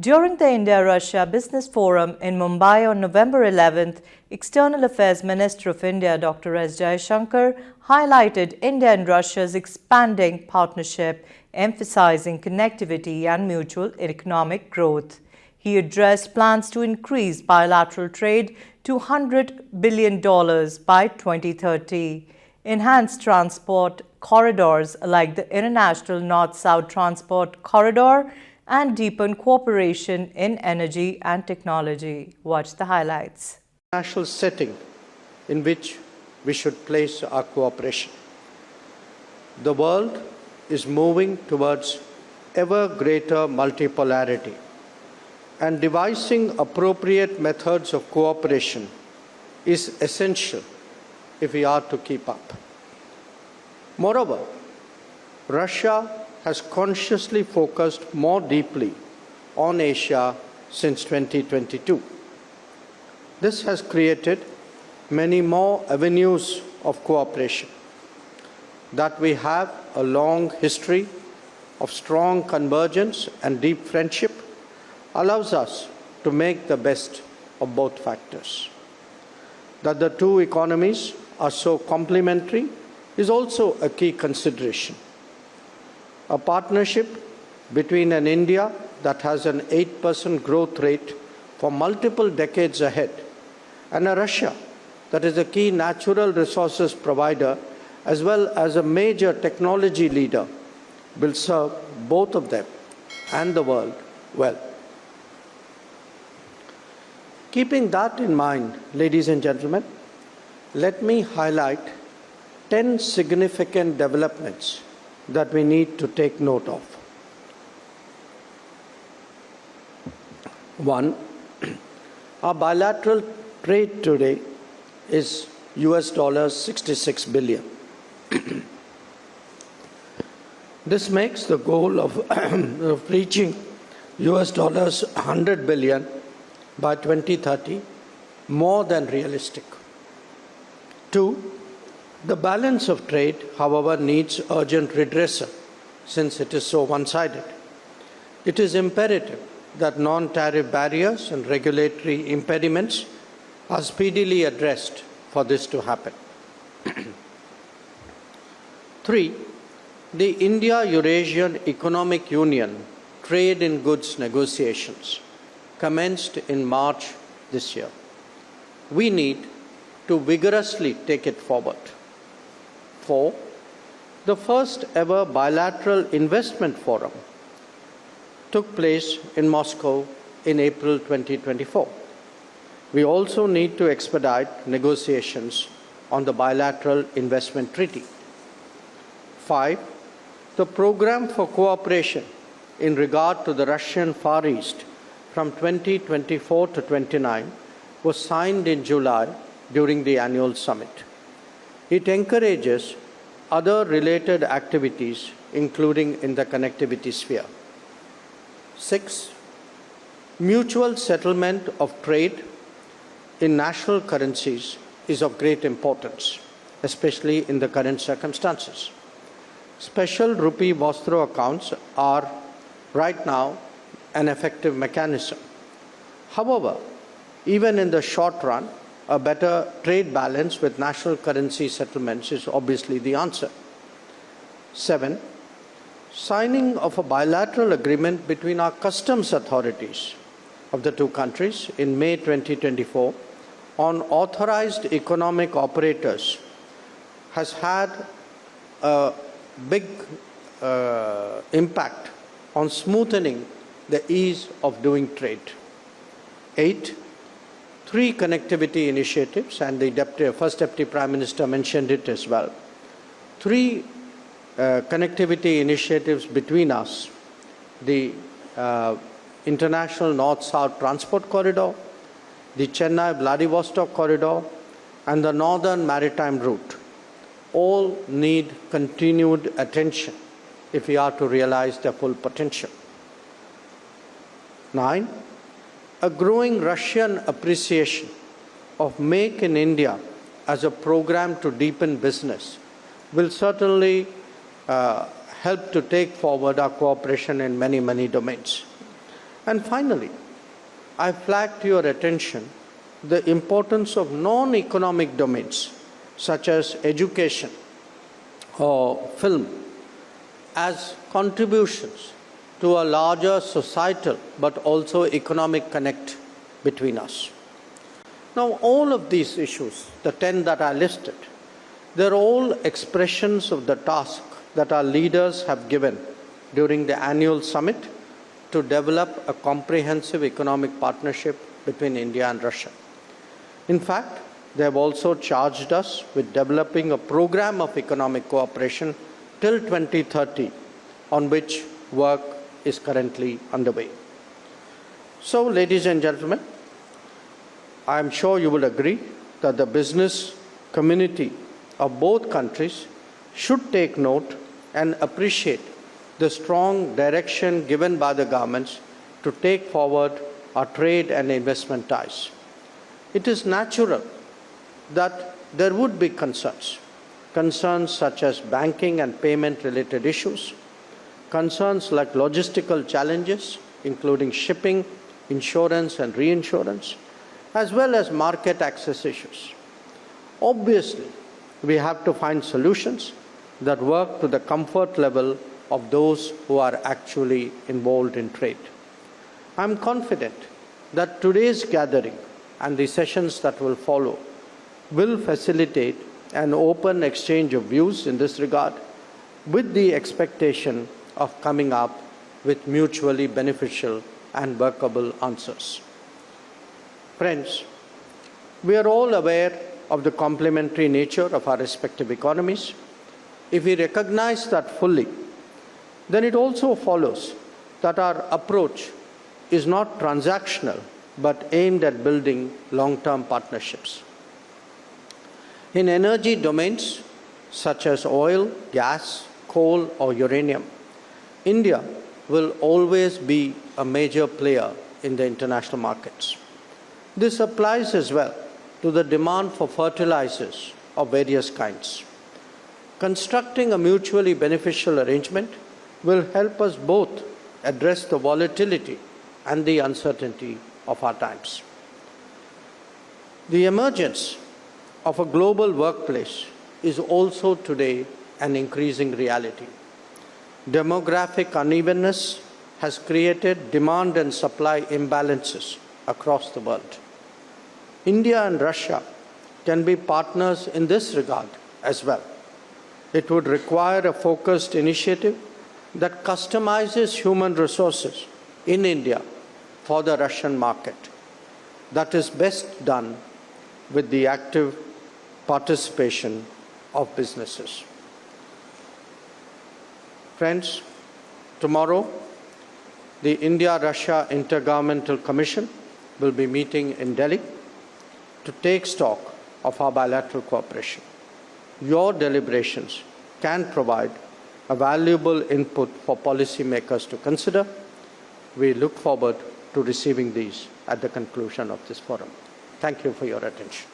During the India-Russia Business Forum in Mumbai on November 11th, External Affairs Minister of India Dr. S. Jaishankar highlighted India and Russia's expanding partnership, emphasizing connectivity and mutual economic growth. He addressed plans to increase bilateral trade to $100 billion by 2030, enhance transport corridors like the International North-South Transport Corridor, and deepen cooperation in energy and technology. Watch the highlights. International setting in which we should place our cooperation. The world is moving towards ever greater multipolarity, and devising appropriate methods of cooperation is essential if we are to keep up. Moreover, Russia has consciously focused more deeply on Asia since 2022. This has created many more avenues of cooperation. That we have a long history of strong convergence and deep friendship allows us to make the best of both factors. That the two economies are so complementary is also a key consideration. A partnership between an India that has an 8% growth rate for multiple decades ahead and a Russia that is a key natural resources provider as well as a major technology leader will serve both of them and the world well. Keeping that in mind, ladies and gentlemen, let me highlight 10 significant developments that we need to take note of. 1. Our bilateral trade today is $66 billion. This makes the goal of reaching $100 billion by 2030 more than realistic. 2. The balance of trade, however, needs urgent redressal since it is so one-sided. It is imperative that non-tariff barriers and regulatory impediments are speedily addressed for this to happen. 3. The India-Eurasian Economic Union Trade in Goods negotiations commenced in March this year. We need to vigorously take it forward. 4. The first ever bilateral investment forum took place in Moscow in April 2024. We also need to expedite negotiations on the bilateral investment treaty. 5. The program for cooperation in regard to the Russian Far East from 2024 to 29 was signed in July during the annual summit. It encourages other related activities, including in the connectivity sphere. 6. Mutual settlement of trade in national currencies is of great importance, especially in the current circumstances. Special rupee Vostro accounts are right now an effective mechanism. However, even in the short run, a better trade balance with national currency settlements is obviously the answer. 7. Signing of a bilateral agreement between our customs authorities of the two countries in May 2024 on authorized economic operators has had a big impact on smoothening the ease of doing trade. 8. 3 connectivity initiatives, and the First Deputy Prime Minister mentioned it as well. 3 connectivity initiatives between us, the International North-South Transport Corridor, the Chennai-Vladivostok Corridor, and the Northern Maritime Route, all need continued attention if we are to realize their full potential. 9. A growing Russian appreciation of Make in India as a program to deepen business will certainly help to take forward our cooperation in many, many domains. And finally, I flag to your attention the importance of non-economic domains such as education or film as contributions to a larger societal but also economic connect between us. Now, all of these issues, the 10 that I listed, they're all expressions of the task that our leaders have given during the annual summit to develop a comprehensive economic partnership between India and Russia. In fact, they have also charged us with developing a program of economic cooperation till 2030, on which work is currently underway. So, ladies and gentlemen, I am sure you will agree that the business community of both countries should take note and appreciate the strong direction given by the governments to take forward our trade and investment ties. It is natural that there would be concerns such as banking and payment-related issues, concerns like logistical challenges, including shipping, insurance and reinsurance, as well as market access issues. Obviously, we have to find solutions that work to the comfort level of those who are actually involved in trade. I am confident that today's gathering and the sessions that will follow will facilitate an open exchange of views in this regard, with the expectation of coming up with mutually beneficial and workable answers. Friends, we are all aware of the complementary nature of our respective economies. If we recognize that fully, then it also follows that our approach is not transactional but aimed at building long-term partnerships. In energy domains such as oil, gas, coal or uranium, India will always be a major player in the international markets. This applies as well to the demand for fertilizers of various kinds. Constructing a mutually beneficial arrangement will help us both address the volatility and the uncertainty of our times. The emergence of a global workplace is also today an increasing reality. Demographic unevenness has created demand and supply imbalances across the world. India and Russia can be partners in this regard as well. It would require a focused initiative that customizes human resources in India for the Russian market. That is best done with the active participation of businesses. Friends, tomorrow the India-Russia Intergovernmental Commission will be meeting in Delhi to take stock of our bilateral cooperation. Your deliberations can provide a valuable input for policymakers to consider. We look forward to receiving these at the conclusion of this forum. Thank you for your attention.